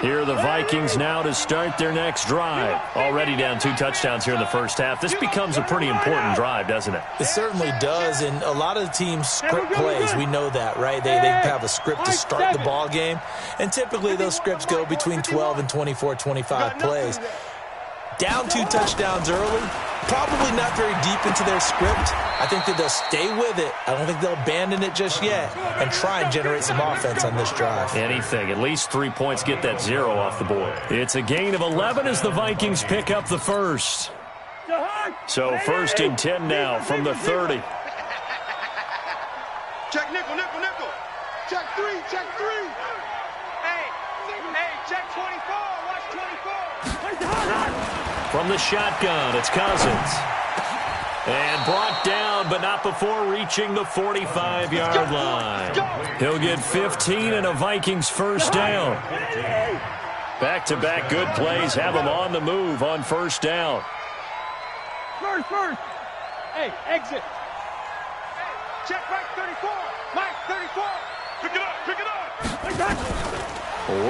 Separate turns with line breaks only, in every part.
Here are the Vikings now to start their next drive. Already down 2 touchdowns here in the first half. This becomes a pretty important drive, doesn't it?
It certainly does, and a lot of the teams script plays. We know that, right? They have a script to start the ball game, and typically those scripts go between 12 and 24, 25 plays. Down 2 touchdowns early, probably not very deep into their script. I think that they'll stay with it. I don't think they'll abandon it just yet and try and generate some offense on this drive.
Anything. At least 3 points, get that 0 off the board. It's a gain of 11 as the Vikings pick up the first. So 1st and 10 now from the 30.
Check nickel, nickel, nickel. Check 3, check 3. Hey, check 24. Watch 24.
From the shotgun, it's Cousins. And brought down, but not before reaching the 45-yard line. He'll get 15 and a Vikings first down. Back-to-back good plays have him on the move on first down.
First. Hey, exit.
Check right 34. Mike, 34. Pick it up.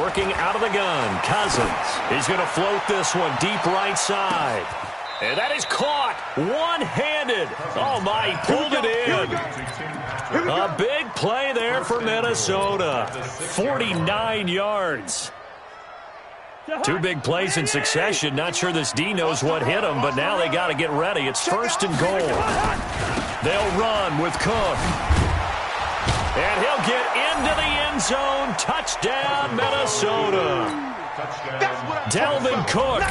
Working out of the gun, Cousins. He's going to float this one deep right side. And that is caught one-handed. Oh, my, he pulled it in. A big play there for Minnesota. 49 yards. 2 big plays in succession. Not sure this D knows what hit him, but now they got to get ready. It's 1st and goal. They'll run with Cook. And he'll get into the end zone. Touchdown, Minnesota. Delvin Cook,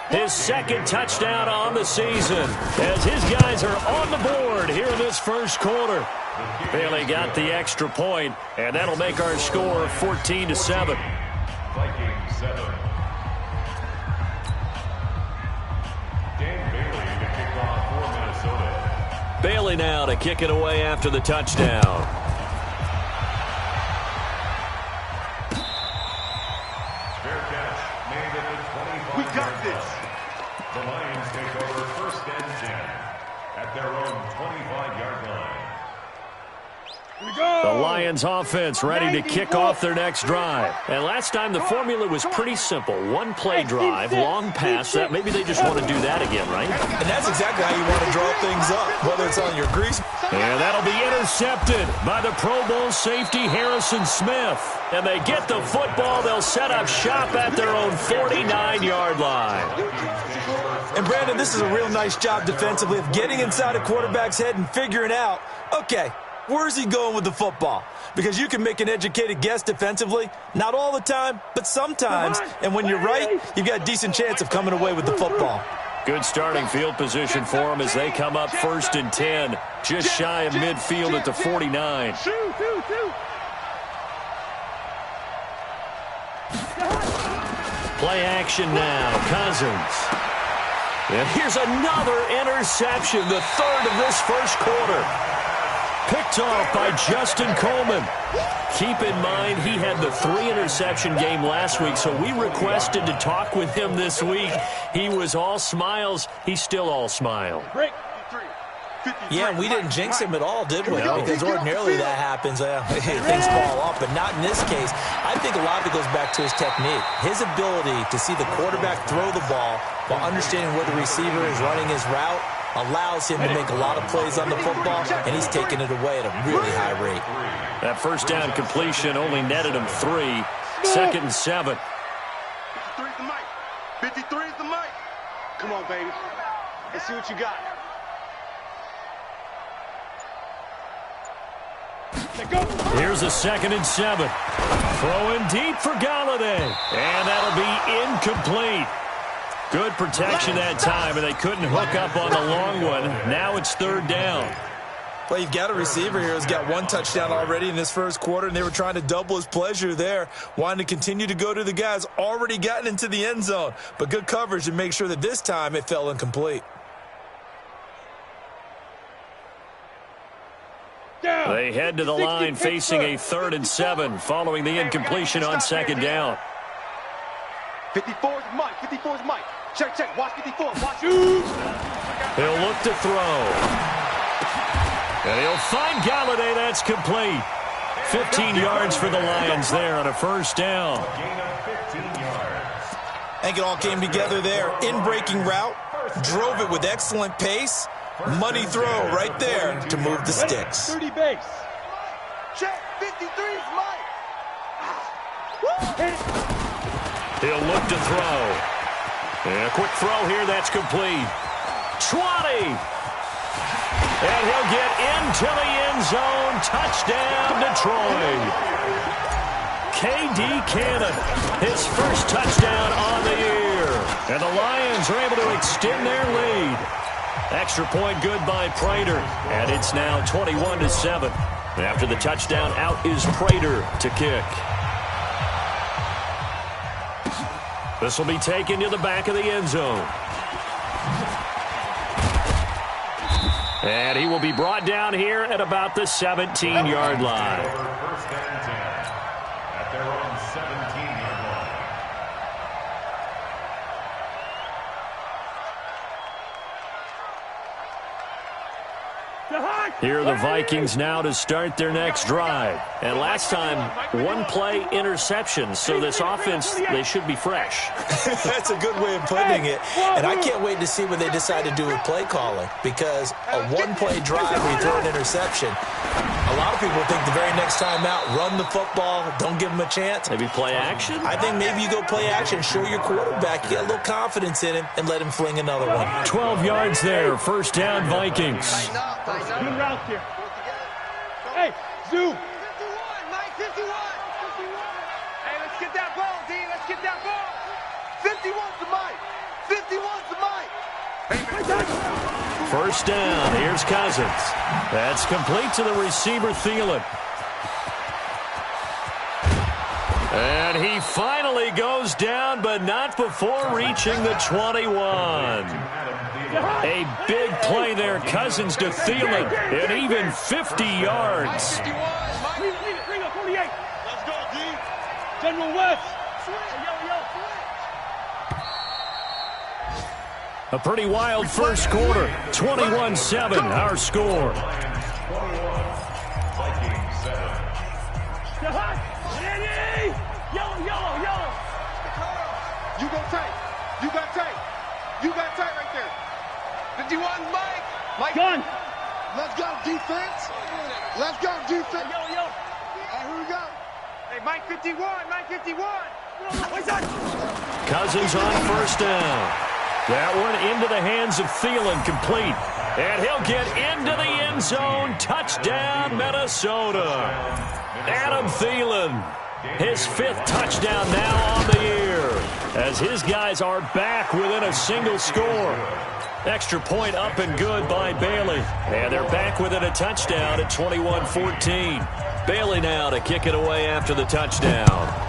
his 2nd touchdown on the season, as his guys are on the board here in this first quarter. Bailey got the extra point, and that'll make our score 14-7.
Vikings 7. Dan Bailey to kick off for Minnesota.
Bailey now to kick it away after the touchdown.
We got this.
The Lions take over 1st and 10 at their own 25-yard line.
The Lions offense ready to kick off their next drive. And last time the formula was pretty simple. 1-play drive, long pass. That maybe they just want to do that again, right?
And that's exactly how you want to draw things up, whether it's on your grease.
And that'll be intercepted by the Pro Bowl safety Harrison Smith. And they get the football. They'll set up shop at their own 49-yard line.
And, Brandon, this is a real nice job defensively of getting inside a quarterback's head and figuring out, okay, where's he going with the football? Because you can make an educated guess defensively. Not all the time, but sometimes. And when you're right, you've got a decent chance of coming away with the football.
Good starting field position for them as they come up 1st and 10. Just shy of midfield at the 49. Play action now. Cousins. And here's another interception, the 3rd of this first quarter. Picked off by Justin Coleman. Keep in mind he had the 3-interception game last week, so we requested to talk with him this week. He was all smiles. He's still all smile.
Yeah, we didn't jinx him at all, did we? No. Because ordinarily that happens. Things fall off, but not in this case. I think a lot of it goes back to his technique. His ability to see the quarterback throw the ball while understanding where the receiver is running his route allows him to make a lot of plays on the football, and he's taking it away at a really high rate.
That first down completion only netted him 3. 2nd and 7.
53's the mic. 53's the mic. Come on, baby. Let's see what you got.
Here's a 2nd and 7. Throwing deep for Galladay. And that'll be incomplete. Good protection that time, and they couldn't hook up on the long one. Now it's 3rd down.
Well, you've got a receiver here who's got 1 touchdown already in this first quarter, and they were trying to double his pleasure there, wanting to continue to go to the guys already gotten into the end zone. But good coverage to make sure that this time it fell incomplete.
They head to the line facing a 3rd and 7 following the incompletion on 2nd down.
54's Mike. 54's Mike. Check. Watch 54. Watch.
He'll look to throw. And he'll find Galladay. That's complete. 15 yards for the Lions there on a first down.
I think it all came together there. In-breaking route, drove it with excellent pace. Money throw right there to move the sticks.
30 base.
Check 53's Mike.
He'll look to throw. And a quick throw here, that's complete. 20. And he'll get into the end zone. Touchdown, Detroit. K.D. Cannon, his first touchdown on the year. And the Lions are able to extend their lead. Extra point good by Prater. And it's now 21-7. After the touchdown, out is Prater to kick. This will be taken to the back of the end zone. And he will be brought down here at about the 17-yard line.
First and 10 at their own 17-yard line.
Here are the Vikings now to start their next drive. And last time, one play interception. So this offense, they should be fresh.
That's a good way of putting it. And I can't wait to see what they decide to do with play calling. Because a one-play drive where you throw an interception, a lot of people think the very next time out, run the football, don't give them a chance.
Maybe play action?
I think maybe you go play action, show your quarterback, you get a little confidence in him, and let him fling another one.
12 yards there, first down Vikings.
Good route here. Hey, zoom.
51, Mike, 51. Hey, let's get that ball, D. Let's get that ball. 51's the Mike. 51's the Mike.
First down, here's Cousins. That's complete to the receiver, Thielen. And he finally goes down, but not before reaching the 21. A big play there, Cousins to Thielen, and even 50 yards.
Bring up 48. Let's go, D. General West.
A pretty wild first quarter. 21-7, our score.
Yellow.
You go tight. You got tight. You got tight right there. 51, Mike.
Gun.
Let's go, defense. Let's go, defense.
Yo.
All right, here we go.
Hey, Mike 51. Mike 51.
Cousins on first down. That one into the hands of Thielen, complete. And he'll get into the end zone. Touchdown, Minnesota. Adam Thielen, his 5th touchdown now on the year, as his guys are back within a single score. Extra point up and good by Bailey. And they're back within a touchdown at 21-14. Bailey now to kick it away after the touchdown.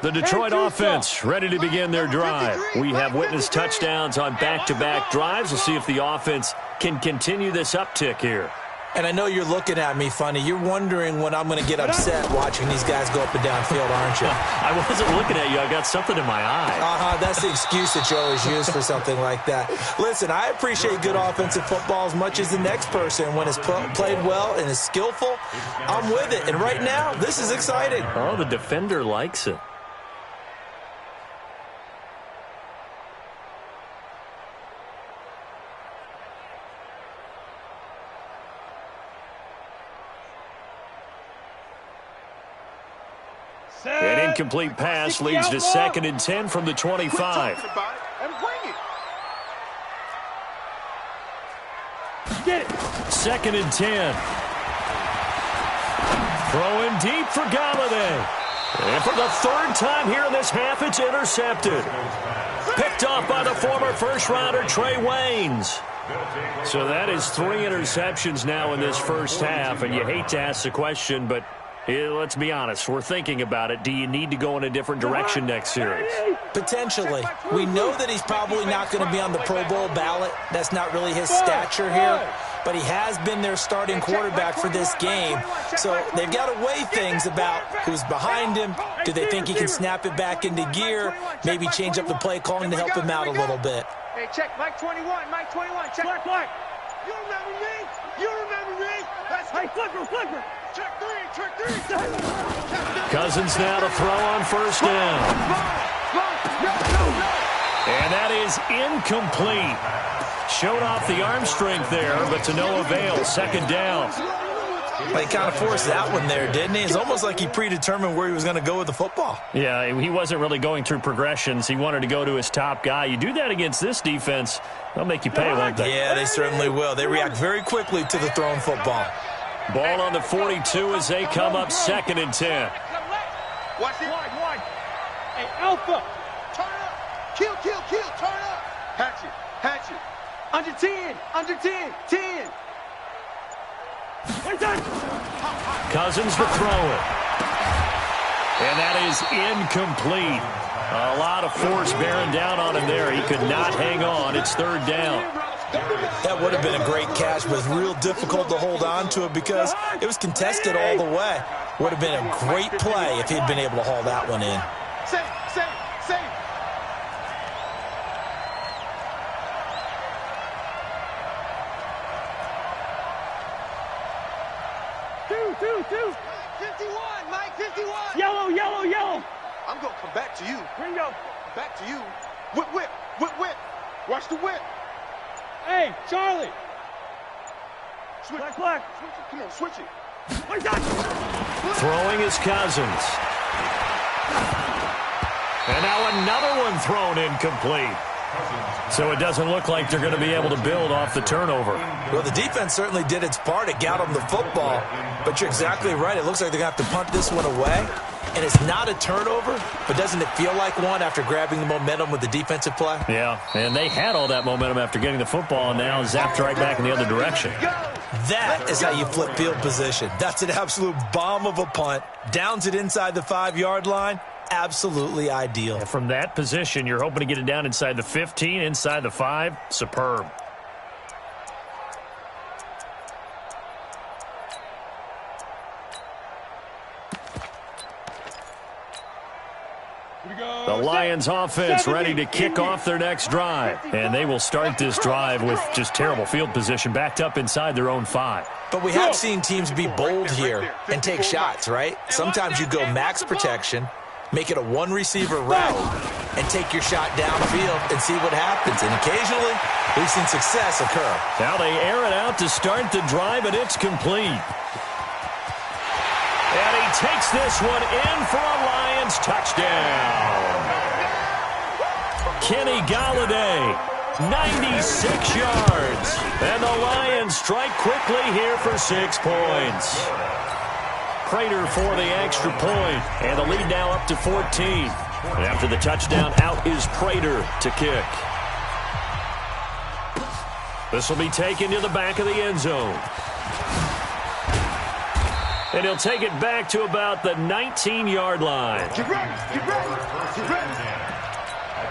The Detroit offense ready to begin their drive. We have witnessed touchdowns on back-to-back drives. We'll see if the offense can continue this uptick here.
And I know you're looking at me funny. You're wondering when I'm going to get upset watching these guys go up and down field, aren't you?
I wasn't looking at you. I got something in my eye.
That's the excuse that you always use for something like that. Listen, I appreciate good offensive football as much as the next person. When it's played well and is skillful, I'm with it. And right now, this is exciting.
Oh, the defender likes it. An incomplete pass leads to 2nd and 10 from the 25.
And bring it.
Get it.
2nd and 10. Throwing deep for Galladay. And for the 3rd time here in this half, it's intercepted. Picked off by the former first-rounder Trey Waynes. So that is 3 interceptions now in this first half, and you hate to ask the question, but let's be honest, we're thinking about it. Do you need to go in a different direction next series?
Potentially. We know that he's probably not going to be on the Pro Bowl ballot. That's not really his stature here. But he has been their starting quarterback for this game. So they've got to weigh things about who's behind him Do they think he can snap it back into gear, maybe change up the play calling to help him out a little bit?
Hey, check, Mike 21, check.
Black.
You remember me? You remember me? Let's go.
Hey, flipper.
Check three.
Cousins now to throw on first down.
No.
And that is incomplete. Showed off the arm strength there, but to no avail. Second down.
Well, he kind of forced that one there, didn't he? It's almost like he predetermined where he was going to go with the football.
Yeah, he wasn't really going through progressions. He wanted to go to his top guy. You do that against this defense, they'll make you pay, won't they?
Yeah, they certainly will. They react very quickly to the thrown football.
Ball on the 42 as they come up 2nd and 10.
Watch it.
Wide. Hey, Alpha.
Turn up. Kill. Turn up. Hatch it. Under 10. 10.
Cousins to throw it. And that is incomplete. A lot of force bearing down on him there. He could not hang on. It's 3rd down.
That would have been a great catch, but it's real difficult to hold on to it because it was contested all the way. Would have been a great play if he'd been able to haul that one in.
Save.
Two.
51, Mike, 51.
Yellow.
I'm going to come back to you.
Ringo.
Back to you. Whip. Watch the whip.
Hey, Charlie.
Switch.
Black.
Switch it. Come on, switch it.
Throwing is Cousins. And now another one thrown incomplete. So it doesn't look like they're going to be able to build off the turnover.
Well, the defense certainly did its part. It got them the football. But you're exactly right. It looks like they're going to have to punt this one away. And it's not a turnover, but doesn't it feel like one after grabbing the momentum with the defensive play?
Yeah, and they had all that momentum after getting the football and now zapped right back in the other direction.
That is how you flip field position. That's an absolute bomb of a punt. Downs it inside the 5-yard line. Absolutely ideal.
And from that position, you're hoping to get it down inside the 15, inside the 5. Superb. The Lions offense ready to kick off their next drive. And they will start this drive with just terrible field position backed up inside their own 5.
But we have seen teams be bold here and take shots, right? Sometimes you go max protection, make it a one-receiver route, and take your shot downfield and see what happens. And occasionally, we've seen success occur.
Now they air it out to start the drive, and it's complete. And he takes this one in for a Lions touchdown. Kenny Golladay, 96 yards. And the Lions strike quickly here for 6 points. Prater for the extra point, and the lead now up to 14. And after the touchdown, out is Prater to kick. This will be taken to the back of the end zone. And he'll take it back to about the 19-yard line.
Get ready.
At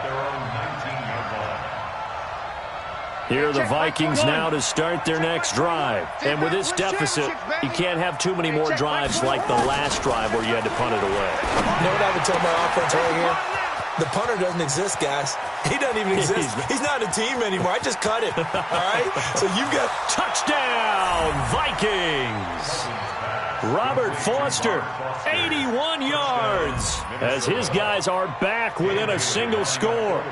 their own 19-yard line.
Here are the Vikings now to start their next drive. And with this deficit, you can't have too many more drives like the last drive where you had to punt it away.
You know what I would tell my offense right here? The punter doesn't exist, guys. He doesn't even exist. He's not a team anymore. I just cut him. All right? So you've got
touchdown, Vikings. Robert Foster, 81 yards, as his guys are back within a single score.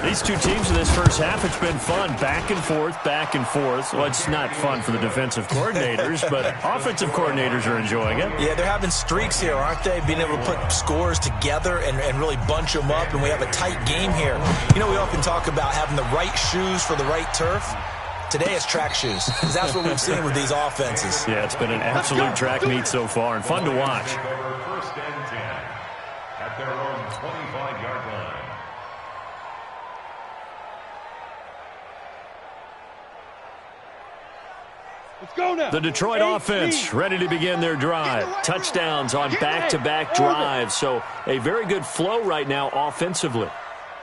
These two teams in this first half, it's been fun. Back and forth. Well, it's not fun for the defensive coordinators, but offensive coordinators are enjoying it.
Yeah, they're having streaks here, aren't they? Being able to put scores together and really bunch them up, and we have a tight game here. You know, we often talk about having the right shoes for the right turf. Today it's track shoes, because that's what we've seen with these offenses.
Yeah, it's been an absolute track meet so far, and fun to watch.
First and 10 at their own 25-yard line.
Let's go now.
The Detroit offense ready to begin their drive. Touchdowns on back-to-back drives, so a very good flow right now offensively.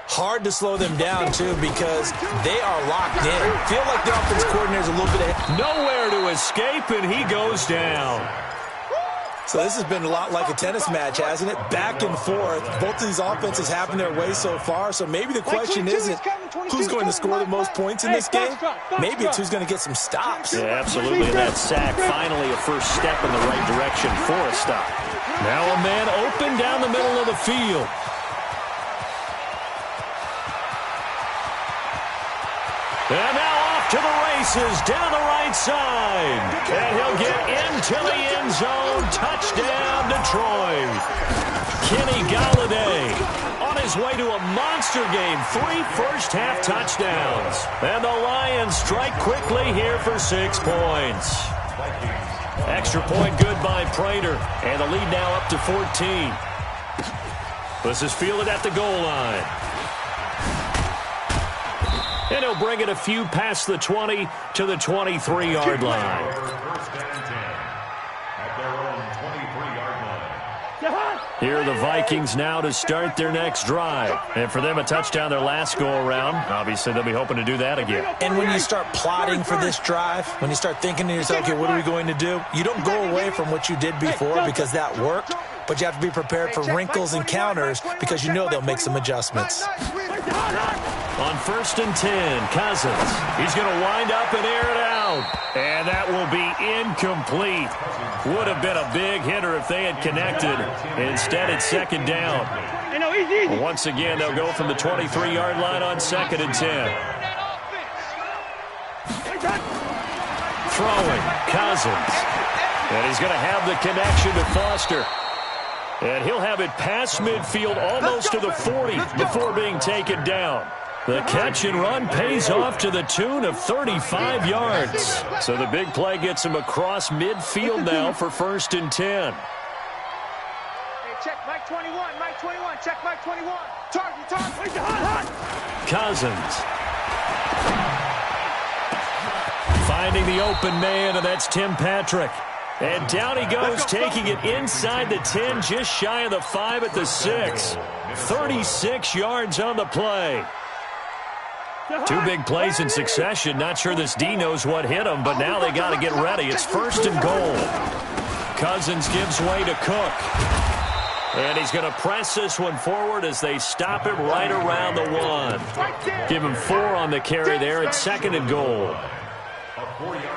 Hard to slow them down, too, because they are locked in. Feel like the offense coordinator's a little bit ahead.
Nowhere to escape, and he goes down.
So this has been a lot like a tennis match, hasn't it? Back and forth. Both of these offenses having their way so far. So maybe the question isn't who's going to score the most points in this game. Maybe it's who's going to get some stops.
Yeah, absolutely. And that sack, finally a first step in the right direction for a stop. Now a man open down the middle of the field. And now off to the races down the right side. And he'll get into the end zone. Touchdown, Detroit. Kenny Galladay on his way to a monster game. 3 first-half touchdowns. And the Lions strike quickly here for 6 points. Extra point good by Prater. And the lead now up to 14. This is fielded at the goal line. And he'll bring it a few past the 20 to the 23-yard line.
First and 10 at their own 23-yard line.
Here are the Vikings now to start their next drive. And for them, a touchdown their last go-around. Obviously, they'll be hoping to do that again.
And when you start plotting for this drive, when you start thinking to yourself, okay, what are we going to do? You don't go away from what you did before because that worked, but you have to be prepared for wrinkles and counters because you know they'll make some adjustments.
On 1st and 10, Cousins. He's going to wind up and air it out. And that will be incomplete. Would have been a big hitter if they had connected. Instead, it's 2nd down. Once again, they'll go from the 23-yard line on 2nd and 10. Throwing, Cousins. And he's going to have the connection to Foster. And he'll have it past midfield almost to the 40 before being taken down. The catch and run pays off to the tune of 35 yards. So the big play gets him across midfield now for 1st and 10.
Hey, check Mike 21, Mike 21, check Mike 21. Target.
Cousins. Finding the open man, and that's Tim Patrick. And down he goes, taking it inside the 10, just shy of the 5 at the 6. 36 yards on the play. 2 big plays in succession. Not sure this D knows what hit him, but now they got to get ready. It's 1st and goal. Cousins gives way to Cook. And he's going to press this one forward as they stop him right around the 1. Give him 4 on the carry there. It's 2nd and goal.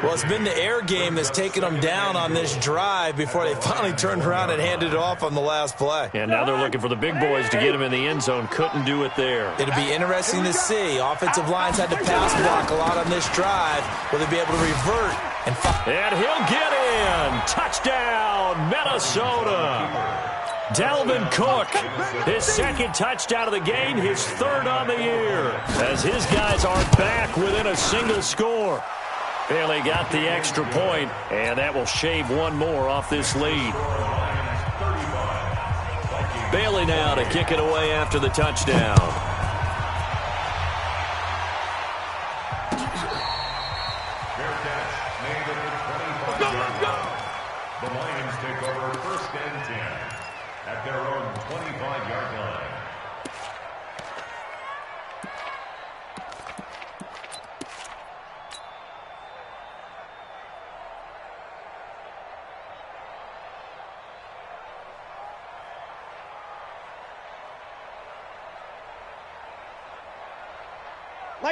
Well, it's been the air game that's taken them down on this drive before they finally turned around and handed it off on the last play.
And now they're looking for the big boys to get him in the end zone. Couldn't do it there.
It'll be interesting to see. Offensive lines had to pass block a lot on this drive. Will they be able to revert?
And he'll get in. Touchdown, Minnesota. Dalvin Cook, his 2nd touchdown of the game, his 3rd on the year, as his guys are back within a single score. Bailey got the extra point, and that will shave 1 more off this lead. Bailey now to kick it away after the touchdown.
Fair catch made at the 25-yard line. The Lions take over 1st and 10 at their own 25-yard line.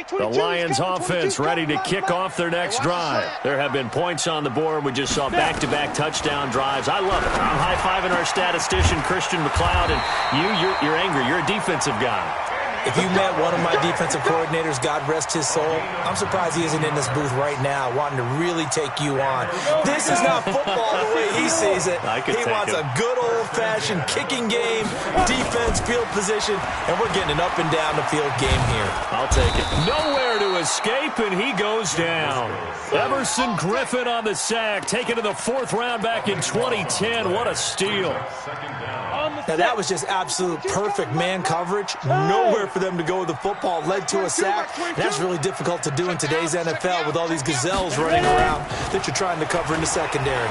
The Lions offense ready to kick off their next drive. There have been points on the board. We just saw back-to-back touchdown drives. I love it. I'm high-fiving our statistician, Christian McLeod, and you're angry. You're a defensive guy.
If you met one of my defensive coordinators, God rest his soul, I'm surprised he isn't in this booth right now wanting to really take you on. This is not football the way he sees it. He wants a good old-fashioned kicking game, defense, field position, and we're getting an up-and-down-the-field game here.
I'll take it. Nowhere to escape, and he goes down. Everson Griffin on the sack, taken to the 4th round back in 2010. What a steal.
Now, that was just absolute perfect man coverage. Nowhere for them to go with the football. Led to a sack. That's really difficult to do in today's NFL with all these gazelles running around that you're trying to cover in the secondary.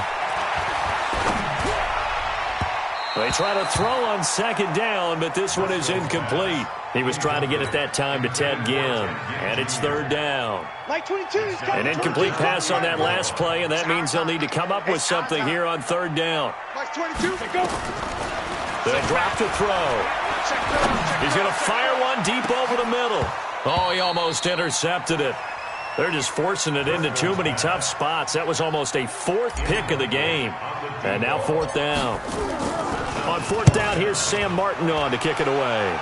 They try to throw on second down, but this one is incomplete. He was trying to get it that time to Ted Ginn, and it's third down. An incomplete pass on that last play, and that means they'll need to come up with something here on third down. They drop to throw. He's going to fire one deep over the middle. Oh, he almost intercepted it. They're just forcing it into too many tough spots. That was almost a fourth pick of the game. And now fourth down. On fourth down, here's Sam Martin on to kick it away.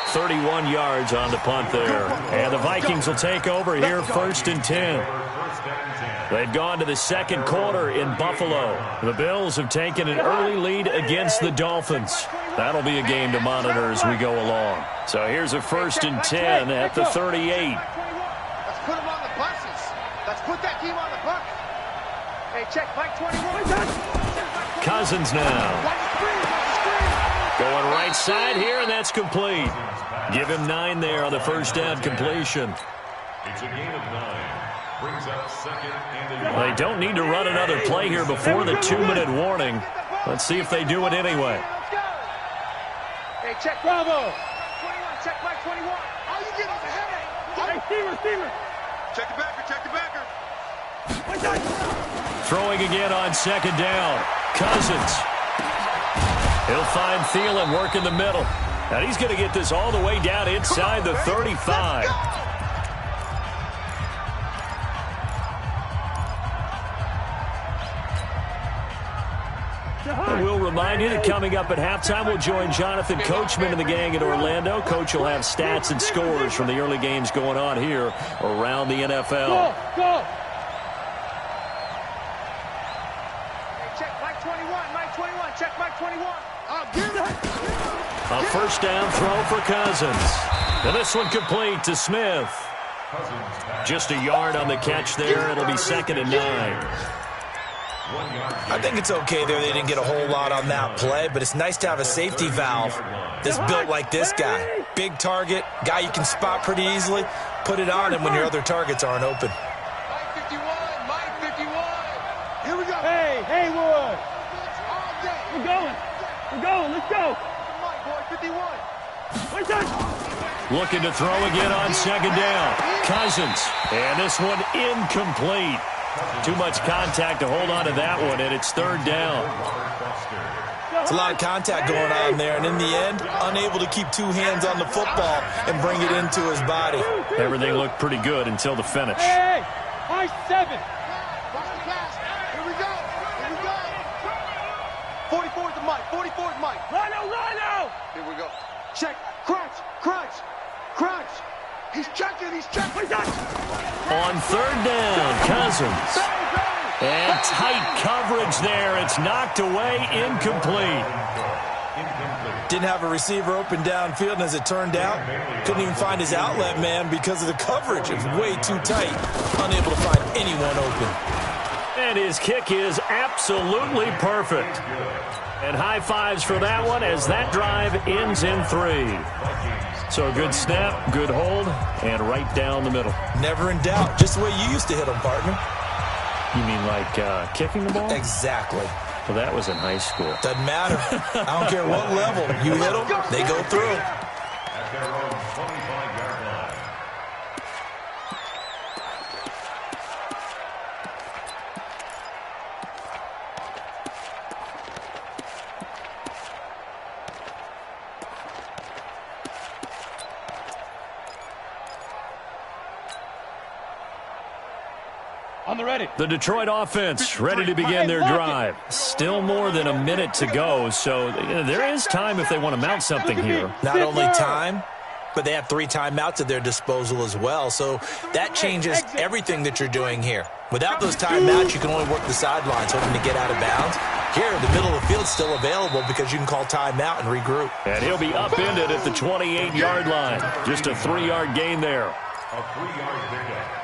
31 yards on the punt there. And the Vikings will take over here, 1st and 10. They've gone to the second quarter in Buffalo. The Bills have taken an early lead against the Dolphins. That'll be a game to monitor as we go along. So here's a 1st and 10 at the 38.
Let's put them on the buses. Let's put that team on the bus. Hey, check Mike 21.
Cousins now. Going right side here, and that's complete. Give him 9 there on the first down completion.
It's a gain of 9. Brings up second and
They don't need to run another play here before the 2-minute warning. Let's see if they do it anyway.
Hey, check Bravo. 21, check Mike 21. All you get is a headache. Hey, receiver. Check the backer, check the backer.
Throwing again on second down. Cousins. He'll find Thielen work in the middle. And he's going to get this all the way down inside the 35. And we'll remind you that coming up at halftime, we'll join Jonathan Coachman and the gang in Orlando. Coach will have stats and scores from the early games going on here around the NFL.
Go. Hey, check Mike 21, Mike 21, check Mike 21.
A first down throw for Cousins. And this one complete to Smith. Just a yard on the catch there. It'll be 2nd and 9.
I think it's okay there. They didn't get a whole lot on that play, but it's nice to have a safety valve that's built like this guy. Big target, guy you can spot pretty easily. Put it on him when your other targets aren't open.
Mike 51, Mike 51. Here we go.
Hey, Haywood. We're going. Let's go.
Mike, boy, 51.
Looking to throw again on second down. Cousins. And this one incomplete. Too much contact to hold on to that one, and it's third down.
It's a lot of contact going on there, and in the end, unable to keep 2 hands on the football and bring it into his body.
Everything looked pretty good until the finish.
Hey, high 7.
Here we go. 44's the Mike. 44's Mike.
Rhino.
Here we go. Check. Crunch. He's checking.
On third down, Cousins. And tight coverage there. It's knocked away, incomplete.
Didn't have a receiver open downfield, and as it turned out, couldn't even find his outlet man because of the coverage. It was way too tight. Unable to find anyone open.
And his kick is absolutely perfect. And high fives for that one as that drive ends in 3. So good snap, good hold, and right down the middle.
Never in doubt. Just the way you used to hit them, partner.
You mean like kicking the ball?
Exactly.
Well, that was in high school.
Doesn't matter. I don't care what level. You hit them, they go through.
at their own 25-yard line.
On the ready.
The Detroit offense ready to begin their drive. Still more than a minute to go, so there is time if they want to mount something here.
Not only time, but they have 3 timeouts at their disposal as well, so that changes everything that you're doing here. Without those timeouts, you can only work the sidelines, hoping to get out of bounds. Here, the middle of the field's still available because you can call timeout and regroup.
And he'll be upended at the 28-yard line. Just a 3-yard gain there.
A 3-yard pickup.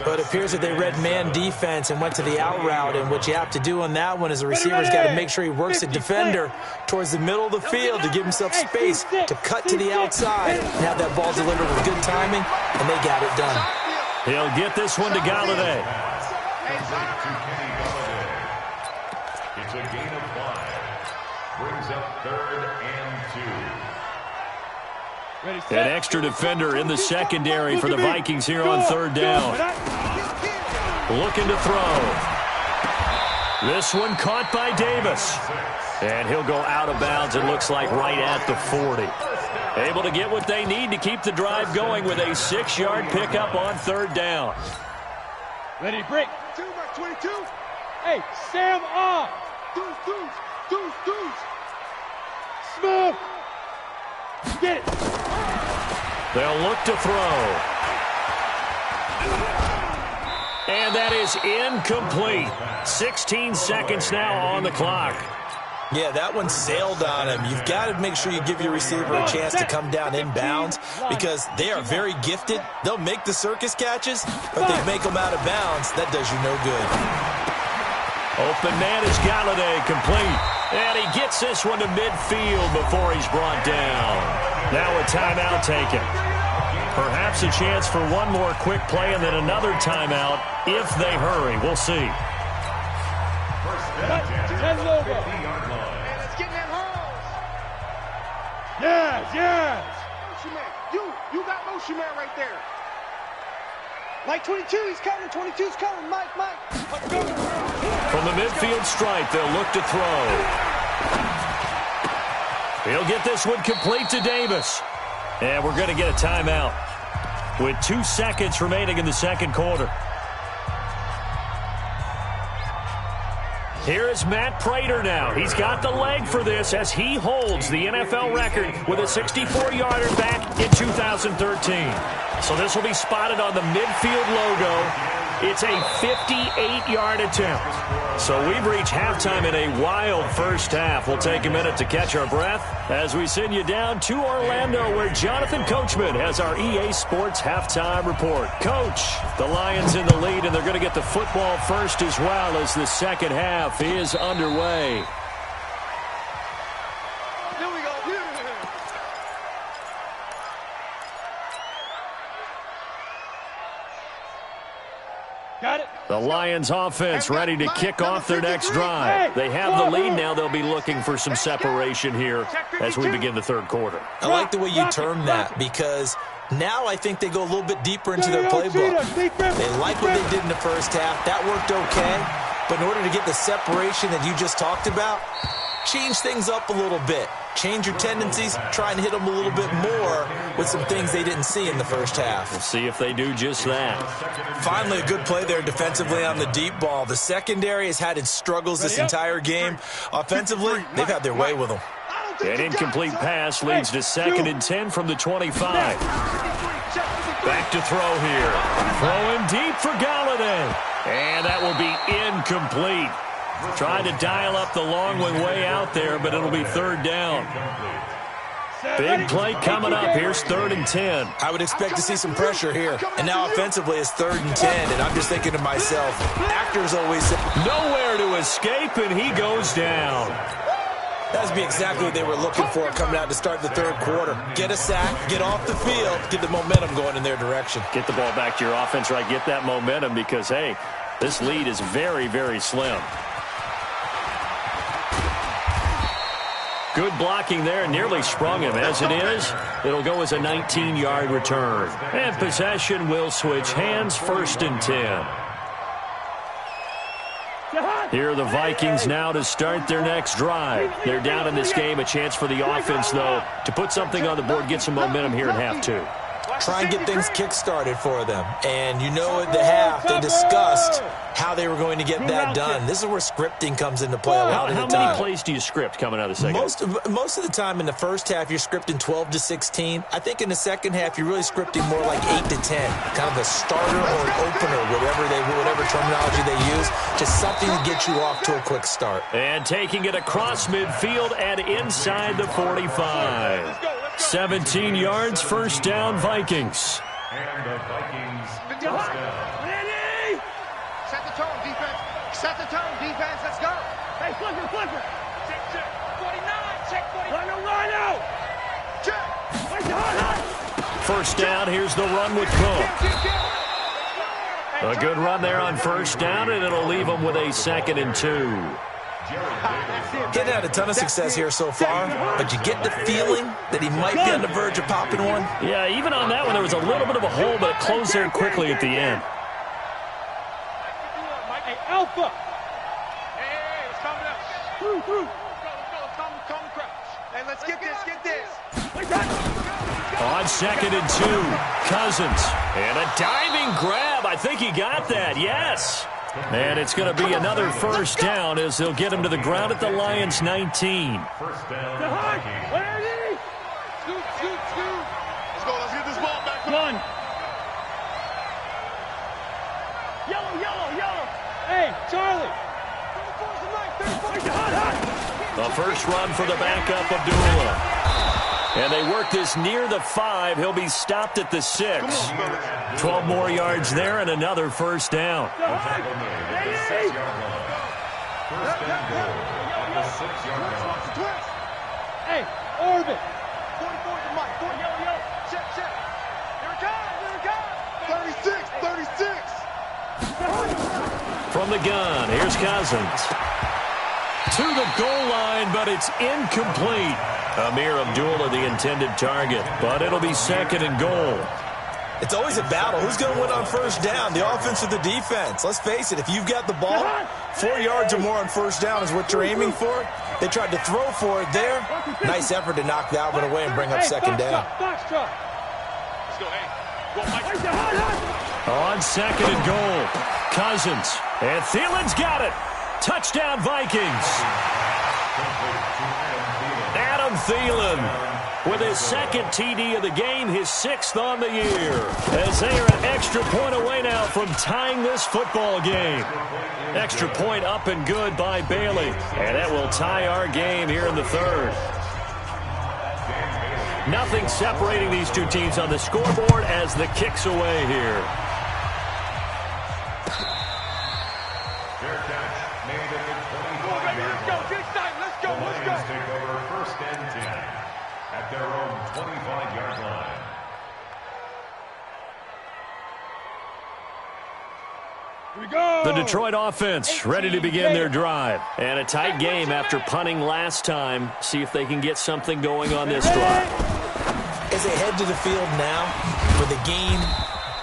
But it appears that they read man defense and went to the out route, and what you have to do on that one is the receiver's got to make sure he works the defender towards the middle of the field to give himself space to cut to the outside and have that ball delivered with good timing, and they got it done.
He'll get this one to Galladay.
complete to Kenny Galladay. It's a gain of 5. Brings up 3rd and 2.
An extra defender in the secondary for the Vikings here on 3rd down. Looking to throw. This one caught by Davis. And he'll go out of bounds, it looks like, right at the 40. Able to get what they need to keep the drive going with a 6-yard pickup on 3rd down.
Ready, break. 22. Hey, Sam off. Deuce. Smooth. Get it.
They'll look to throw. And that is incomplete. 16 seconds now on the clock.
Yeah, that one sailed on him. You've got to make sure you give your receiver a chance to come down inbounds because they are very gifted. They'll make the circus catches, but they make them out of bounds. That does you no good.
Open man is Galladay, complete. And he gets this one to midfield before he's brought down. Now a timeout taken. Perhaps a chance for one more quick play and then another timeout if they hurry. We'll see.
Yes.
Motion man. You got motion man right there. Mike 22, he's coming. 22's coming. Mike.
From the midfield stripe, they'll look to throw. He'll get this one complete to Davis. And we're going to get a timeout with 2 seconds remaining in the second quarter. Here is Matt Prater now. He's got the leg for this as he holds the NFL record with a 64-yarder back in 2013. So this will be spotted on the midfield logo. It's a 58-yard attempt. So we've reached halftime in a wild first half. We'll take a minute to catch our breath as we send you down to Orlando where Jonathan Coachman has our EA Sports halftime report. Coach, the Lions in the lead, and they're going to get the football first as well as the second half is underway.
Here we go.
Got it.
The Lions offense ready to kick off their next drive. They have the lead now. They'll be looking for some separation here as we begin the third quarter.
I like the way you term that because now I think they go a little bit deeper into their playbook. They like what they did in the first half. That worked okay. But in order to get the separation that you just talked about, change things up a little bit. Change your tendencies, try and hit them a little bit more with some things they didn't see in the first half.
We'll see if they do just that.
Finally, a good play there defensively on the deep ball. The secondary has had its struggles this entire game. Offensively, they've had their way with them.
An incomplete pass leads to 2nd and 10 from the 25. Back to throw here. Throwing deep for Galladay. And that will be incomplete. Tried to dial up the long one way out there, but it'll be 3rd down. Big play coming up. Here's 3rd and 10.
I would expect to see some pressure here. And now offensively it's 3rd and 10, and I'm just thinking to myself, actors always say,
nowhere to escape, and he goes down.
That'd be exactly what they were looking for coming out to start the third quarter. Get a sack, get off the field, get the momentum going in their direction.
Get the ball back to your offense, right? Get that momentum because, hey, this lead is very, very slim. Good blocking there, nearly sprung him. As it is, it'll go as a 19-yard return. And possession will switch hands, 1st and 10. Here are the Vikings now to start their next drive. They're down in this game. A chance for the offense, though, to put something on the board, get some momentum here in half 2.
Try and get things kick-started for them. And you know at the half, they discussed how they were going to get that done. This is where scripting comes into play a lot of the time.
How many plays do you script coming out of the second?
Most of the time in the first half, you're scripting 12 to 16. I think in the second half, you're really scripting more like 8 to 10. Kind of a starter or an opener, whatever terminology they use. Just something to get you off to a quick start.
And taking it across midfield and inside the 45. 17 yards, 1st down, Vikings.
And the Vikings touchdown.
Ready? Set the tone, defense. Set the tone, defense. Let's go.
Hey, flipper.
Check. 49. Check 49.
Rhino.
Check.
Hot.
1st down, here's the run with Cook. A good run there on first down, and it'll leave them with a 2nd and 2.
Getting had a ton of success here so far, but you get the feeling that he might be on the verge of popping one.
Yeah, even on that one, there was a little bit of a hole, but it closed there quickly at the end.
Hey, Alpha.
Hey, let's calm down.
Through.
Let's calm the crouch. Hey, let's get this.
On 2nd and 2, Cousins. And a diving grab. I think he got that, yes. And it's going to be another first down as they'll get him to the ground at the Lions' 19.
First down.
Ready?
Scoot. Let's go. Let's get this ball back.
Run. Yellow. Hey, Charlie.
The first run for the backup, Abdullah. And they work this near the 5. He'll be stopped at the 6. 12 more yards there and another first down.
First and goal at the 6-yard line.
Hey, Orbit.
44 to Mike. 40. Yellow. Check. Here it comes. 36.
From the gun, here's Cousins. To the goal line, but it's incomplete. Amir Abdullah, the intended target, but it'll be 2nd and goal.
It's always a battle. Who's going to win on first down, the offense or the defense? Let's face it, if you've got the ball, 4 yards or more on first down is what you're aiming for. They tried to throw for it there. Nice effort to knock that one away and bring up 2nd down.
Box truck.
Let's go. Hey. Go, Mike.
On 2nd and goal, Cousins. And Thielen's got it. Touchdown, Vikings. Adam Thielen with his 2nd TD of the game, his 6th on the year. As they are an extra point away now from tying this football game. Extra point up and good by Bailey. And that will tie our game here in the 3rd. Nothing separating these two teams on the scoreboard as the kick's away here.
Fair catch made at the 25-yard line.
Let's go.
The Lions take over 1st and 10 at their own 25-yard line.
Here we go.
The Detroit offense ready to begin their drive. And a tight game after punting last time. See if they can get something going on this drive.
As they head to the field now, with the game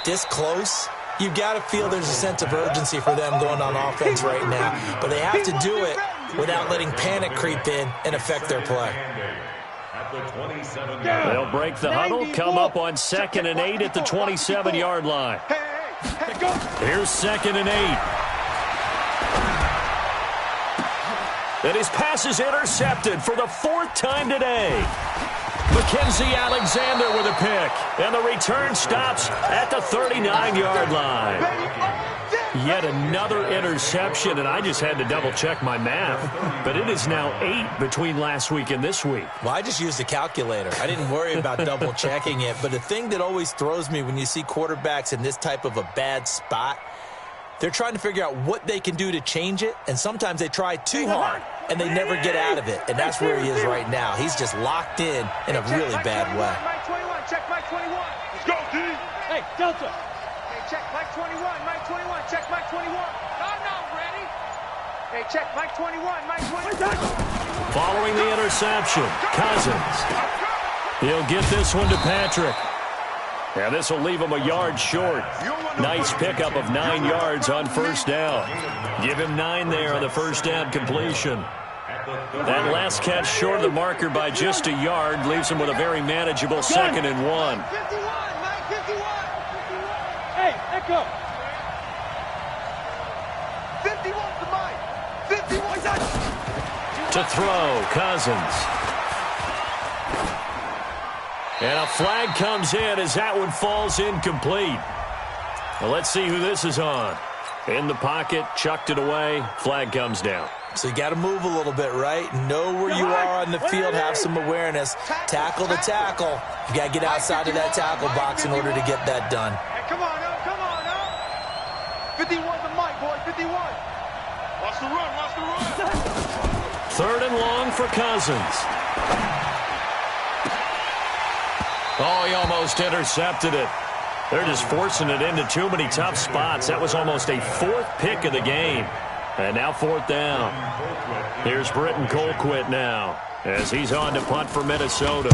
this close, you've got to feel there's a sense of urgency for them going on offense right now. But they have to do it without letting panic creep in and affect their play.
At the 27-yard
They'll break the huddle, come up on 2nd and 8 at the 27-yard line. Here's 2nd and 8. And his pass is intercepted for the 4th time today. Mackenzie Alexander with a pick. And the return stops at the 39-yard line. Yet another interception, and I just had to double-check my math. But it is now 8 between last week and this week.
Well, I just used a calculator. I didn't worry about double-checking it. But the thing that always throws me when you see quarterbacks in this type of a bad spot, they're trying to figure out what they can do to change it, and sometimes they try too hard, and they never get out of it. And that's where he is right now. He's just locked in a really bad way.
Mike 21, check Mike 21.
Let's go, D. Hey, Delta.
Hey, check Mike 21, Mike 21, check Mike 21. No, ready. Hey, check Mike 21, Mike 21.
Following the interception, Cousins. He'll get this one to Patrick. And this will leave him a yard short. Nice pickup of 9 yards on first down. Give him 9 there on the first down completion. That last catch short of the marker by just a yard leaves him with a very manageable 2nd and 1.
51, Mike 51.
Hey, Echo.
51 to Mike. 51
To throw, Cousins. And a flag comes in as that one falls incomplete. Well, let's see who this is on. In the pocket, chucked it away, flag comes down.
So you got to move a little bit, right? Know where you are on the field, have some awareness. Tackle to tackle. You got to get outside of that tackle box in order to get that done.
Hey, come on, up. 51 to Mike, boy, 51. Watch the run.
3rd and long for Cousins. Oh, he almost intercepted it. They're just forcing it into too many tough spots. That was almost a fourth pick of the game. And now fourth down. Here's Britton Colquitt now as he's on to punt for Minnesota.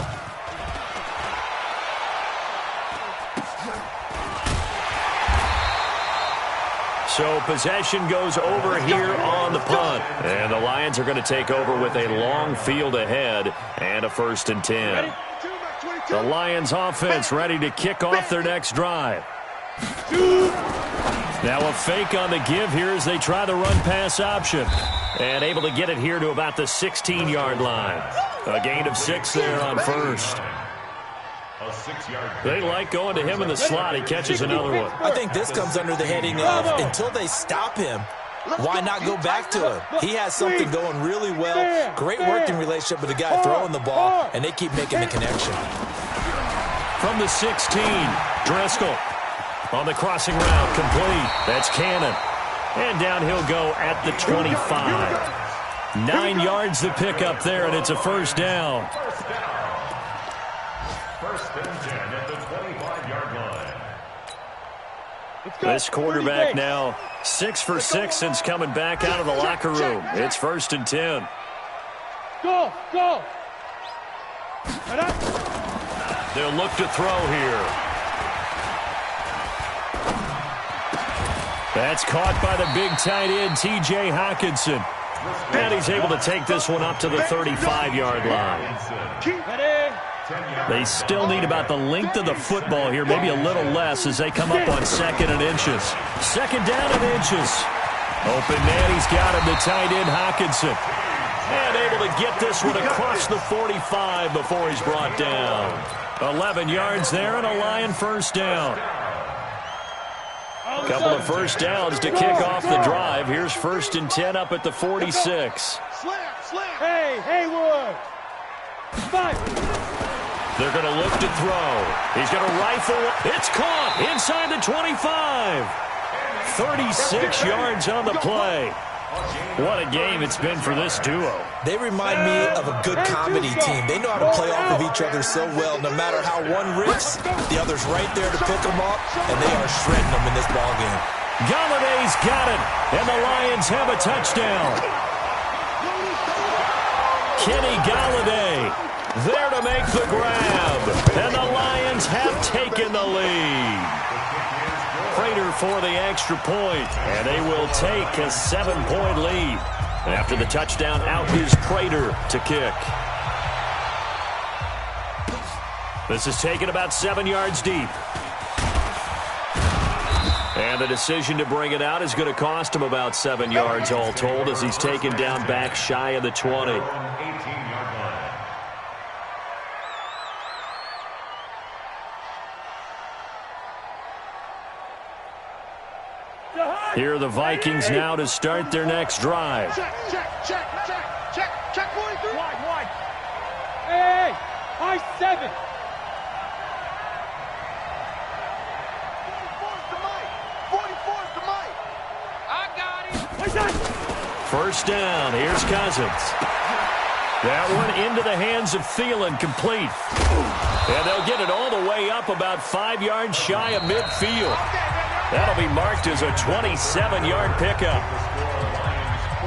So possession goes over here on the punt. And the Lions are going to take over with a long field ahead and a 1st and 10. The Lions offense ready to kick off their next drive. Now a fake on the give here as they try the run-pass option. And able to get it here to about the 16-yard line. A gain of 6 there on first. They like going to him in the slot. He catches another one.
I think this comes under the heading of until they stop him, why not go back to him? He has something going really well. Great working relationship with the guy throwing the ball, and they keep making the connection.
From the 16, Driscoll on the crossing route, complete. That's Cannon. And down he'll go at the 25. 9 yards to pick up there, and it's a 1st down.
1st and 10 at the 25-yard line.
This quarterback now 6 for 6 since coming back out of the locker room. It's 1st and 10.
Go, go.
They'll look to throw here. That's caught by the big tight end, T.J. Hawkinson. And he's able to take this one up to the 35-yard line. They still need about the length of the football here, maybe a little less as they come up on 2nd and inches. 2nd down and inches. Open man, he's got him, the tight end Hawkinson. And able to get this one across the 45 before he's brought down. 11 yards there and a Lion 1st down. A couple of 1st downs to kick off the drive. Here's 1st and 10 up at the 46.
Hey, Haywood.
They're going to look to throw. He's going to rifle. It's caught inside the 25. 36 yards on the play. What a game it's been for this duo.
They remind me of a good comedy team. They know how to play off of each other so well. No matter how one rips, the other's right there to pick them up, and they are shredding them in this ballgame.
Galladay's got it, and the Lions have a touchdown. Kenny Galladay there to make the grab, and the Lions have taken the lead. Prater for the extra point, and they will take a 7-point lead. After the touchdown, out is Prater to kick. This is taken about 7 yards deep. And the decision to bring it out is going to cost him about 7 yards all told as he's taken down back shy of the 20. Here are the Vikings now to start their next drive.
Check, 43. Wide. Hey, high 7.
44's to Mike. I got him.
1st down. Here's Cousins. That one into the hands of Thielen, complete. And they'll get it all the way up about 5 yards shy of midfield. That'll be marked as a 27-yard pickup.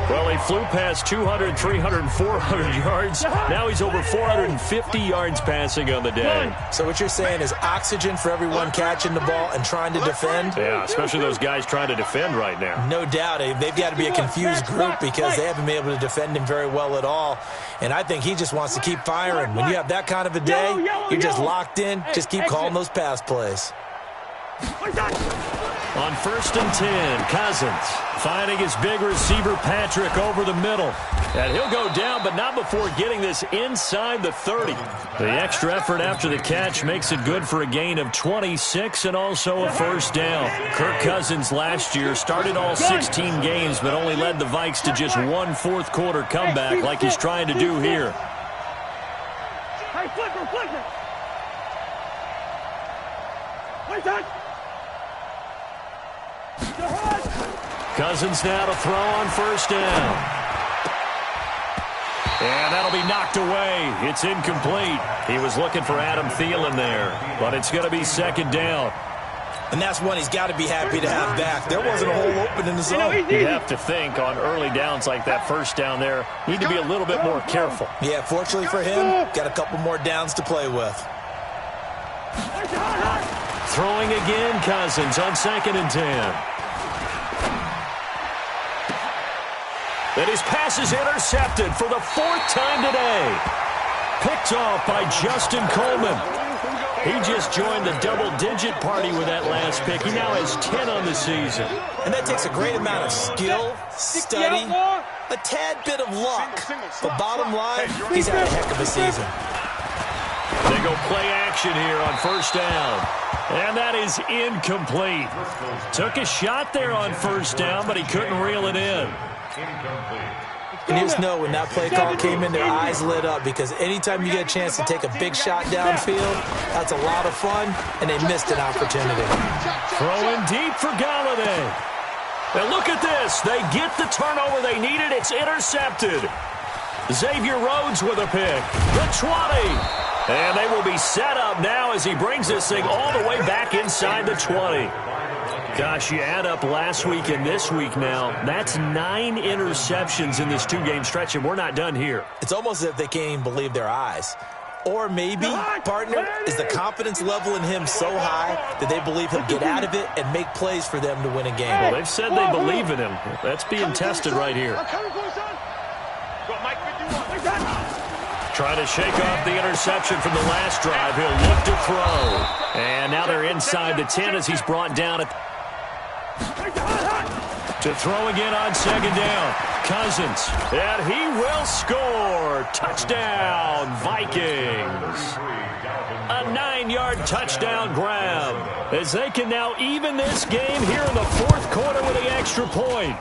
Well, he flew past 200, 300, 400 yards. Now he's over 450 yards passing on the day.
So what you're saying is oxygen for everyone catching the ball and trying to defend?
Yeah, especially those guys trying to defend right now.
No doubt. They've got to be a confused group because they haven't been able to defend him very well at all. And I think he just wants to keep firing. When you have that kind of a day, you're just locked in. Just keep calling those pass plays.
On 1st and 10, Cousins finding his big receiver Patrick over the middle. And he'll go down, but not before getting this inside the 30. The extra effort after the catch makes it good for a gain of 26 and also a 1st down. Kirk Cousins last year started all 16 games, but only led the Vikes to just one fourth-quarter comeback like he's trying to do here.
Hey, flicker. Wait, that.
Cousins now to throw on 1st down. And that'll be knocked away. It's incomplete. He was looking for Adam Thielen there, but it's going to be 2nd down.
And that's one he's got to be happy to have back. There wasn't a hole open in the zone.
You have to think on early downs like that, first down there, need to be a little bit more careful.
Yeah, fortunately for him, got a couple more downs to play with.
Throwing again, Cousins on 2nd and 10. And his pass is intercepted for the 4th time today. Picked off by Justin Coleman. He just joined the double-digit party with that last pick. He now has 10 on the season.
And that takes a great amount of skill, study, a tad bit of luck. But bottom line, he's had a heck of a season.
They go play action here on 1st down. And that is incomplete. Took a shot there on 1st down, but he couldn't reel it in.
And you just know when that play call came in, their eyes lit up, because anytime you get a chance to take a big shot downfield, that's a lot of fun, and they missed an opportunity.
Throwing deep for Galladay. And look at this. They get the turnover they needed. It's intercepted. Xavier Rhodes with a pick. The 20. And they will be set up now as he brings this thing all the way back inside the 20. Gosh, you add up last week and this week now, that's 9 interceptions in this 2-game stretch, and we're not done here.
It's almost as if they can't even believe their eyes. Or maybe, partner, is the confidence level in him so high that they believe he'll get out of it and make plays for them to win a game.
Well, they've said they believe in him. That's being tested right here. Trying to shake off the interception from the last drive. He'll look to throw. And now they're inside the 10 as he's brought down to throw again on 2nd down. Cousins, and he will score. Touchdown, Vikings. A 9-yard touchdown grab as they can now even this game here in the 4th quarter with the extra point.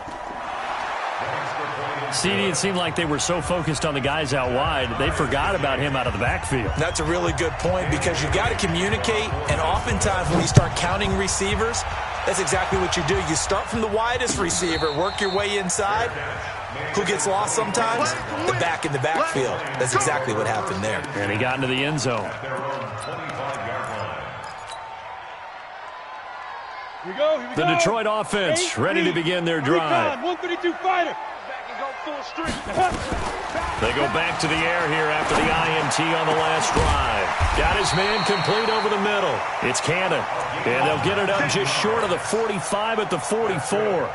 CD, it seemed like they were so focused on the guys out wide, they forgot about him out of the backfield.
That's a really good point, because you've got to communicate, and oftentimes when you start counting receivers, that's exactly what you do. You start from the widest receiver, work your way inside. Who gets lost sometimes? The back in the backfield. That's exactly what happened there.
And he got into the end zone. The Detroit offense ready to begin their drive.
132 fighter.
They go back to the air here after the INT on the last drive. Got his man complete over the middle. It's Cannon. And they'll get it up just short of the 45 at the 44.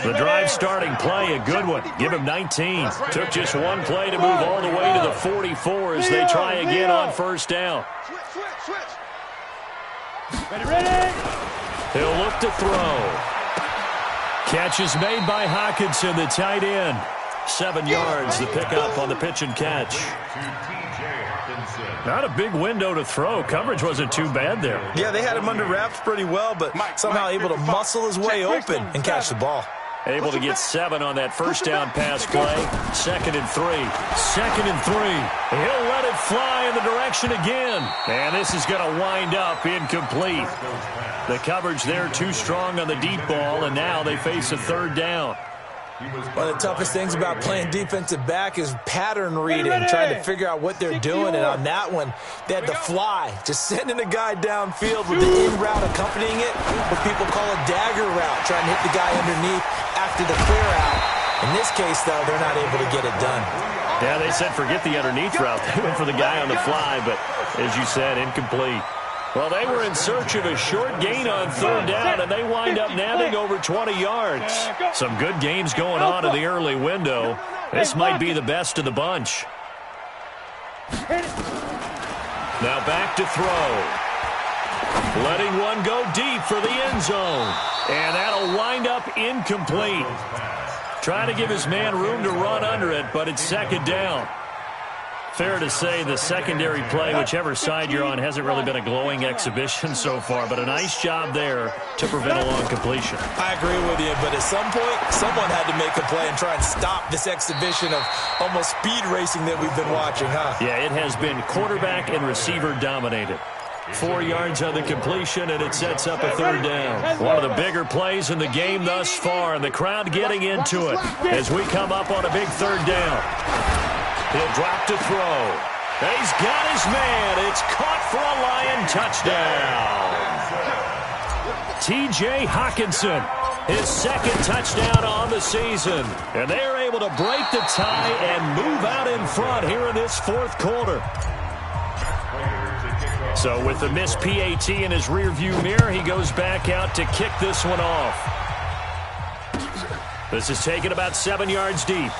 The drive starting play, a good one. Give him 19. Took just one play to move all the way to the 44 as they try again on 1st down.
Ready.
He'll look to throw. Catch is made by Hawkinson, the tight end. 7 yards, the pickup on the pitch and catch. Not a big window to throw. Coverage wasn't too bad there.
Yeah, they had him under wraps pretty well, but somehow able to muscle his way open and catch the ball.
Able to get 7 on that 1st down pass play. 2nd and 3. 2nd and 3. He'll let it fly in the direction again. And this is going to wind up incomplete. The coverage there too strong on the deep ball, and now they face a 3rd down.
One of the toughest things about playing defensive back is pattern reading, trying to figure out what they're doing. And on that one, they had to fly, just sending a guy downfield with the in route accompanying it, what people call a dagger route, trying to hit the guy underneath after the clear out. In this case, though, they're not able to get it done.
Yeah, they said forget the underneath route. They went for the guy on the fly, but as you said, incomplete. Well, they were in search of a short gain on 3rd down, and they wind up nabbing over 20 yards. Some good games going on in the early window. This might be the best of the bunch. Now back to throw. Letting one go deep for the end zone. And that'll wind up incomplete. Trying to give his man room to run under it, but it's 2nd down. Fair to say the secondary play, whichever side you're on, hasn't really been a glowing exhibition so far, but a nice job there to prevent a long completion.
I agree with you, but at some point, someone had to make a play and try and stop this exhibition of almost speed racing that we've been watching, huh?
Yeah, it has been quarterback and receiver dominated. 4 yards on the completion, and it sets up a 3rd down. One of the bigger plays in the game thus far, and the crowd getting into it as we come up on a big 3rd down. He'll drop to throw. He's got his man. It's caught for a Lion touchdown. T.J. Hawkinson. His second touchdown on the season. And they're able to break the tie and move out in front here in this fourth quarter. So with the missed PAT in his rearview mirror, he goes back out to kick this one off. This is taken about 7 yards deep.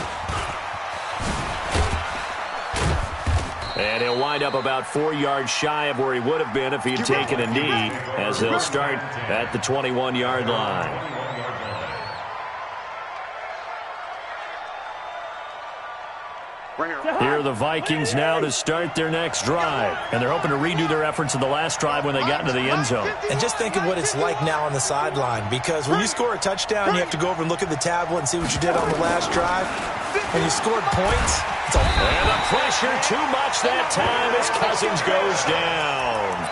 And he'll wind up about 4 yards shy of where he would have been if he'd taken a knee, as they'll start at the 21-yard line. Here are the Vikings now to start their next drive. And they're hoping to redo their efforts in the last drive when they got into the end zone.
And just think of what it's like now on the sideline, because when you score a touchdown, you have to go over and look at the tablet and see what you did on the last drive. When you scored points, it's all...
And the pressure too much that time as Cousins goes down.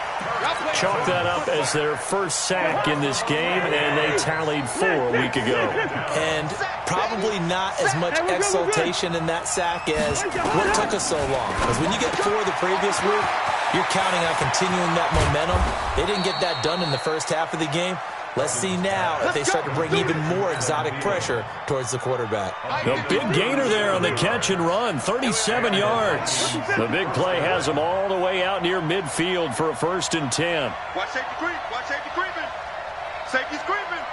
Chalk that up as their first sack in this game, and they tallied 4 a week ago.
And probably not as much exultation in that sack as what took us so long. Because when you get 4 the previous week, you're counting on continuing that momentum. They didn't get that done in the first half of the game. Let's see now if they start to bring even more exotic pressure towards the quarterback.
The big gainer there on the catch and run, 37 yards. The big play has them all the way out near midfield for a 1st and 10.
Watch safety creep. Watch safety creeping. Safety's creeping.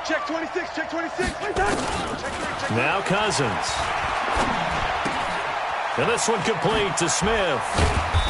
Check 26. Check 26.
Now Cousins. And this one complete to Smith.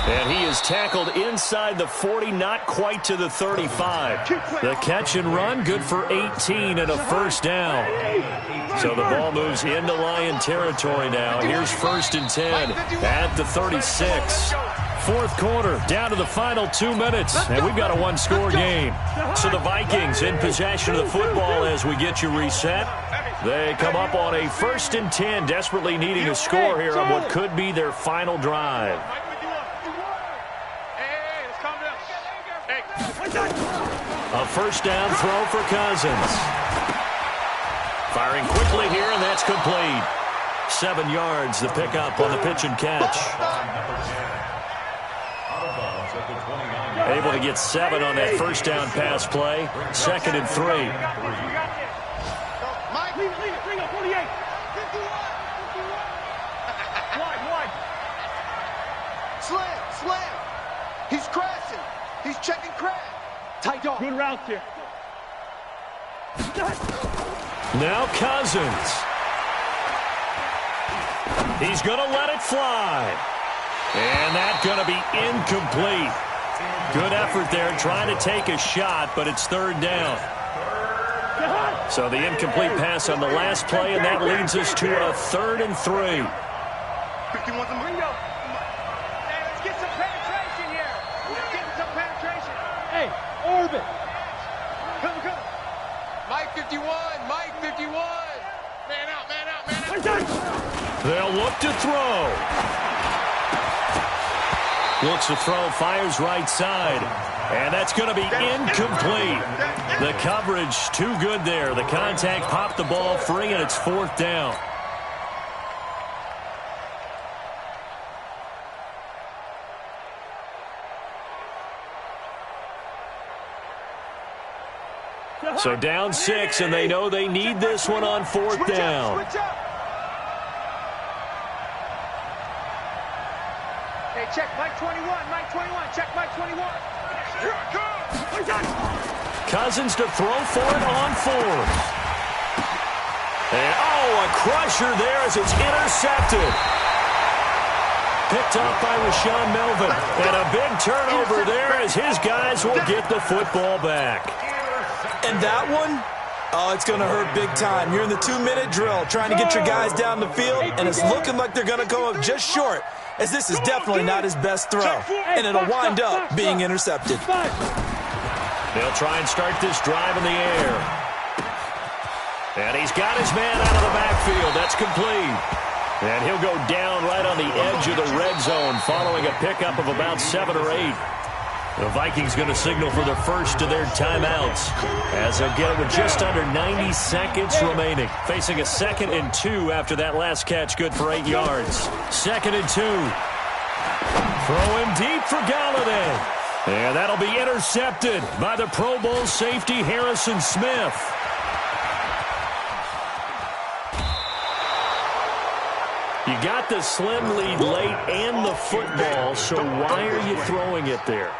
And he is tackled inside the 40, not quite to the 35. The catch and run, good for 18 and a 1st down. So the ball moves into Lion territory now. Here's 1st and 10 at the 36. Fourth quarter, down to the final 2 minutes, and we've got a 1-score game. So the Vikings in possession of the football as we get you reset. They come up on a 1st and 10, desperately needing a score here on what could be their final drive. A 1st down throw for Cousins. Firing quickly here, and that's complete. 7 yards, the pickup on the pitch and catch. Able to get 7 on that 1st down pass play. 2nd and 3.
Mike, leave it, bring up 48. 51. Wide.
Slam. He's crashing. He's checking crash. Tight dog.
Good route here.
Now Cousins. He's going to let it fly. And that's going to be incomplete. Good effort there trying to take a shot, but it's 3rd down. So the incomplete pass on the last play, and that leads us to a 3rd and 3.
51's a window. Hey, let's get some penetration here. Let's get some penetration.
Hey, orbit.
Come. Mike 51. Man out.
They'll look to throw. Looks to throw, fires right side. And that's going to be incomplete. The coverage too good there. The contact popped the ball free, and it's 4th down. So down 6, and they know they need this one on 4th down.
Hey, check Mike 21. Check Mike 21. Here I come.
Cousins to throw for it on 4th. And, a crusher there as it's intercepted. Picked up by Rashawn Melvin. And a big turnover there as his guys will get the football back.
And that one, it's going to hurt big time. You're in the 2-minute drill trying to get your guys down the field, and it's looking like they're going to go up just short, as this is definitely not his best throw, and it'll wind up being intercepted.
They'll try and start this drive in the air. And he's got his man out of the backfield. That's complete. And he'll go down right on the edge of the red zone following a pickup of about 7 or 8. The Vikings going to signal for the first of their timeouts as they'll get it with just under 90 seconds remaining. Facing a 2nd and 2 after that last catch, good for 8 yards. 2nd and 2. Throw him deep for Galladay. And that'll be intercepted by the Pro Bowl safety Harrison Smith. You got the slim lead late and the football, so why are you throwing it there?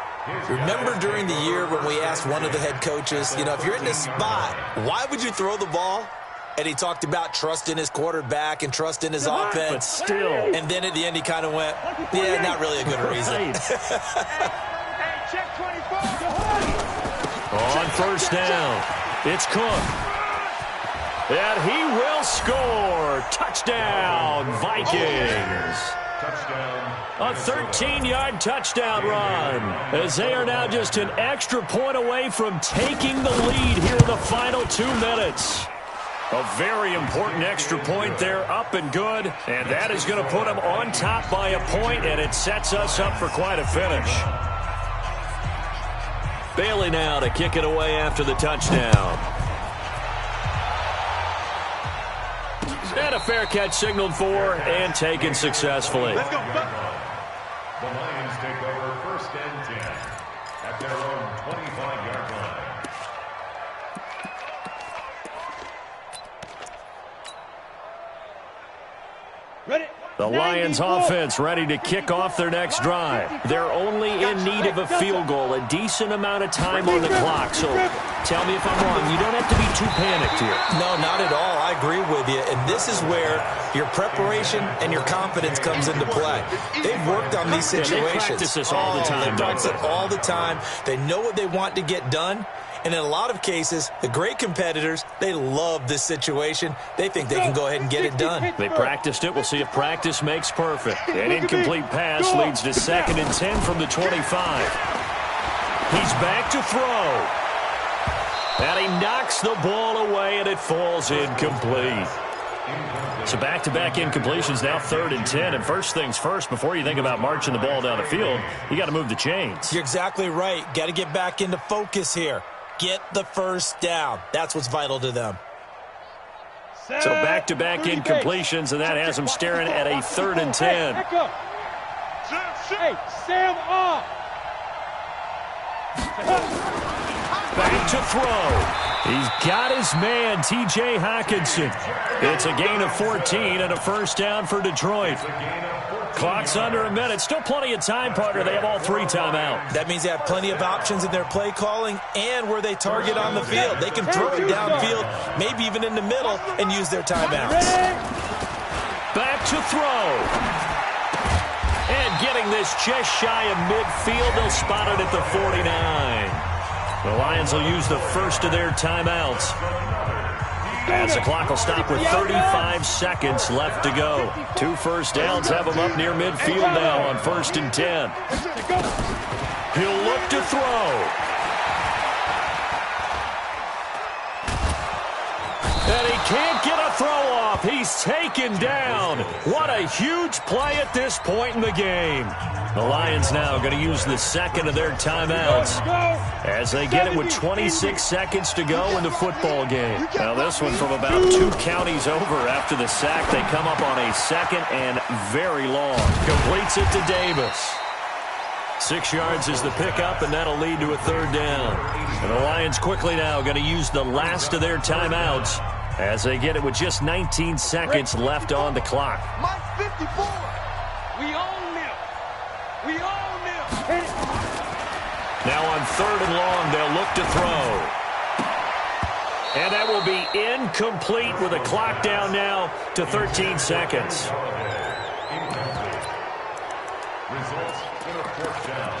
Remember during the year when we asked one of the head coaches, if you're in this spot, why would you throw the ball? And he talked about trusting his quarterback and trusting his offense.
But still.
And then at the end he kind of went, yeah, not really a good reason.
Check 24.
On first down, it's Cook. And he will score. Touchdown, Vikings. A 13-yard touchdown run, as they are now just an extra point away from taking the lead here in the final 2 minutes. A very important extra point there, up and good, and that is going to put them on top by a point, and it sets us up for quite a finish. Bailey now to kick it away after the touchdown. And a fair catch signaled for and taken successfully.
The Lions take over first and 10 at their own 25-yard line.
Ready?
The Lions offense ready to kick off their next drive. They're only in need of a field goal, a decent amount of time on the clock. So tell me if I'm wrong. You don't have to be too panicked here.
No, not at all. I agree with you. And this is where your preparation and your confidence comes into play. They've worked on these situations.
They practice this all the time.
They practice it all the time. They know what they want to get done. And in a lot of cases, the great competitors, they love this situation. They think they can go ahead and get it done.
They practiced it. We'll see if practice makes perfect. An incomplete pass leads to 2nd and 10 from the 25. He's back to throw. And he knocks the ball away, and it falls incomplete. So back-to-back incompletions, now 3rd and 10. And first things first, before you think about marching the ball down the field, you got to move the chains.
You're exactly right. Got to get back into focus here. Get the first down. That's what's vital to them.
So back-to-back incompletions, and that has them staring at a 3rd and 10.
Hey, Sam off.
Back to throw. He's got his man, T.J. Hawkinson. It's a gain of 14 and a first down for Detroit. Clock's under a minute. Still plenty of time, partner. They have all 3 timeouts.
That means they have plenty of options in their play calling and where they target on the field. They can throw it downfield, maybe even in the middle, and use their timeouts.
Back to throw. And getting this just shy of midfield, they'll spot it at the 49. The Lions will use the first of their timeouts, as the clock will stop with 35 seconds left to go. 2 first downs have them up near midfield now on 1st and 10. He'll look to throw. And he can't get a throw off. He's taken down. What a huge play at this point in the game. The Lions now going to use the 2nd of their timeouts as they get it with 26 seconds to go in the football game. Now this one from about 2 counties over after the sack. They come up on a 2nd and very long. Completes it to Davis. 6 yards is the pickup, and that'll lead to a 3rd down. And the Lions quickly now going to use the last of their timeouts as they get it with just 19 seconds left on the clock.
Mike 54.
We own them. We own them.
Now on 3rd and long, they'll look to throw. And that will be incomplete with a clock down now to 13 seconds.
Results in a 4th down.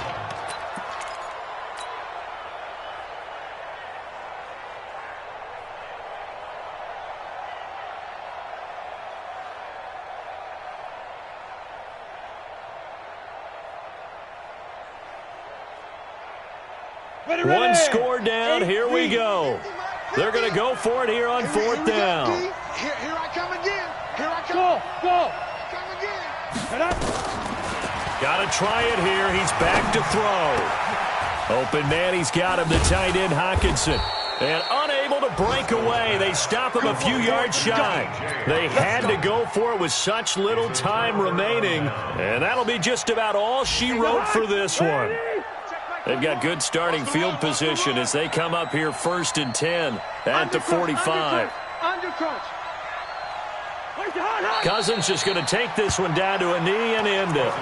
One score down. Here we go. They're going to go for it here on 4th down.
Here I come again. Here I come.
Go.
Come again.
Got to try it here. He's back to throw. Open man, he's got him, the tight end Hawkinson. And unable to break away. They stop him a few yards shy. They had to go for it with such little time remaining. And that'll be just about all she wrote for this one. They've got good starting field position as they come up here 1st and 10 at the 45. Cousins just going to take this one down to a knee and end it.